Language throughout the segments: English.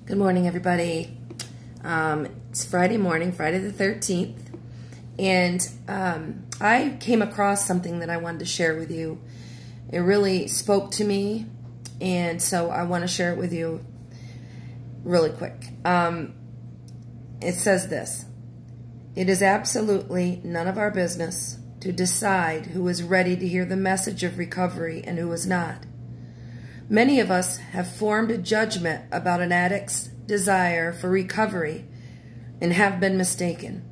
Good morning, everybody. It's Friday morning, Friday the 13th, and I came across something that I wanted to share with you. It really spoke to me, and so I want to share it with you really quick. It says this: "It is absolutely none of our business to decide who is ready to hear the message of recovery and who is not. Many of us have formed a judgment about an addict's desire for recovery and have been mistaken.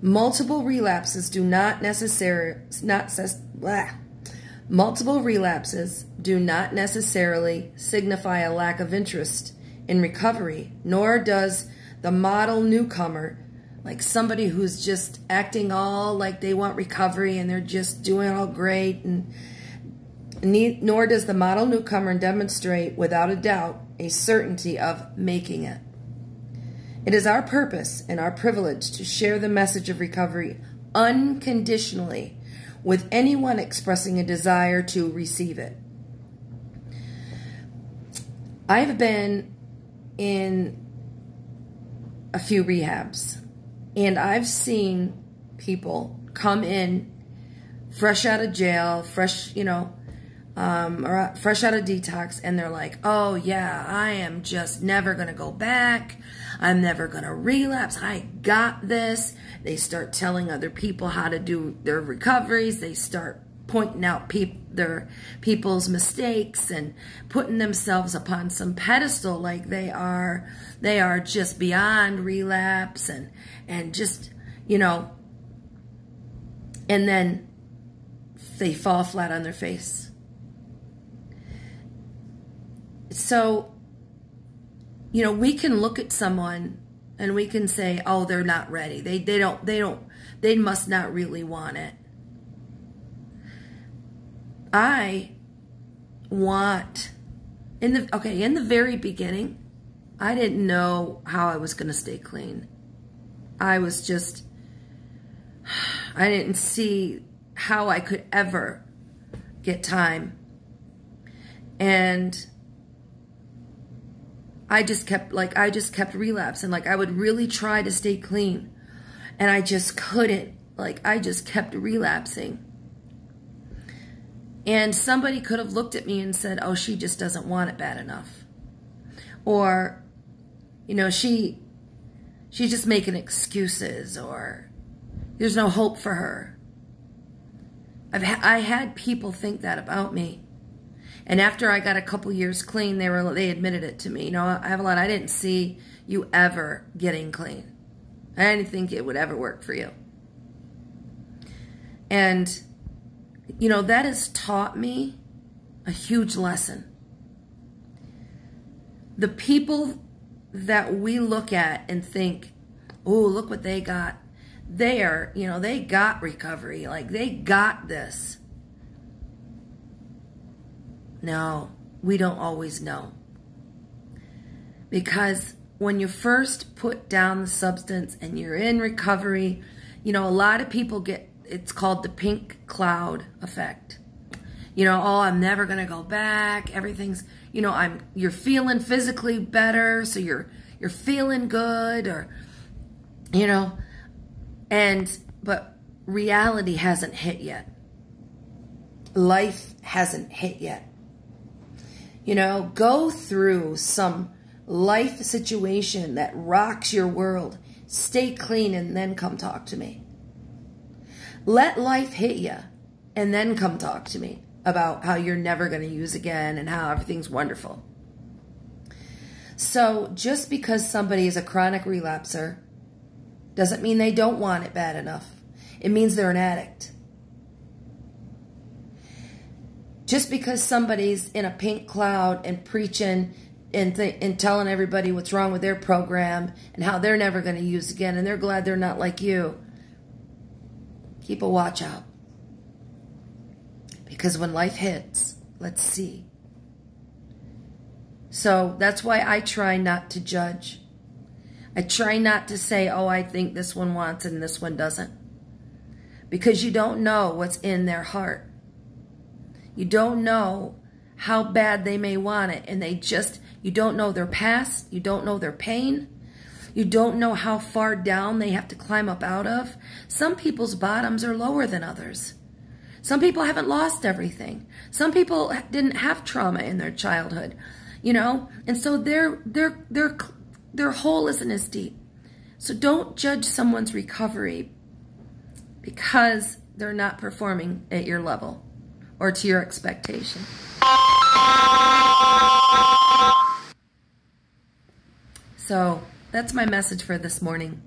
Multiple relapses do not necessarily signify a lack of interest in recovery, nor does the model newcomer, like somebody who's just acting all like they want recovery and they're just doing all great, nor does the model newcomer demonstrate without a doubt a certainty of making it. It is our purpose and our privilege to share the message of recovery unconditionally with anyone expressing a desire to receive it. I've been in a few rehabs, and I've seen people come in fresh out of jail, fresh out of detox, and they're like, oh yeah, I am just never going to go back. I'm never going to relapse. I got this. They start telling other people how to do their recoveries. They start pointing out people's mistakes and putting themselves upon some pedestal like they are just beyond relapse and just, and then they fall flat on their face. So, we can look at someone and we can say, oh, they're not ready. They must not really want it. In the very beginning, I didn't know how I was going to stay clean. I didn't see how I could ever get time. And I just kept relapsing. Like, I would really try to stay clean, and I just couldn't. Like, I just kept relapsing. And somebody could have looked at me and said, oh, she just doesn't want it bad enough. Or, she's just making excuses, or there's no hope for her. I had people think that about me. And after I got a couple years clean, they admitted it to me. I didn't see you ever getting clean. I didn't think it would ever work for you. And, that has taught me a huge lesson. The people that we look at and think, oh, look what they got. They got recovery. Like, they got this. No, we don't always know. Because when you first put down the substance and you're in recovery, a lot of people it's called the pink cloud effect. Oh, I'm never going to go back. Everything's, you're feeling physically better, so you're feeling good, or, but reality hasn't hit yet. Life hasn't hit yet. Go through some life situation that rocks your world. Stay clean and then come talk to me. Let life hit you and then come talk to me about how you're never going to use again and how everything's wonderful. So just because somebody is a chronic relapser doesn't mean they don't want it bad enough. It means they're an addict. Just because somebody's in a pink cloud and preaching and telling everybody what's wrong with their program and how they're never going to use again and they're glad they're not like you, keep a watch out. Because when life hits, let's see. So that's why I try not to judge. I try not to say, oh, I think this one wants it and this one doesn't. Because you don't know what's in their heart. You don't know how bad they may want it, and you don't know their past, you don't know their pain, you don't know how far down they have to climb up out of. Some people's bottoms are lower than others. Some people haven't lost everything. Some people didn't have trauma in their childhood, you know, and so their hole isn't as deep. So don't judge someone's recovery because they're not performing at your level or to your expectation. So that's my message for this morning.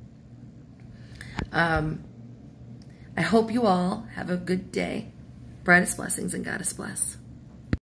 I hope you all have a good day. Brightest blessings and Goddess bless.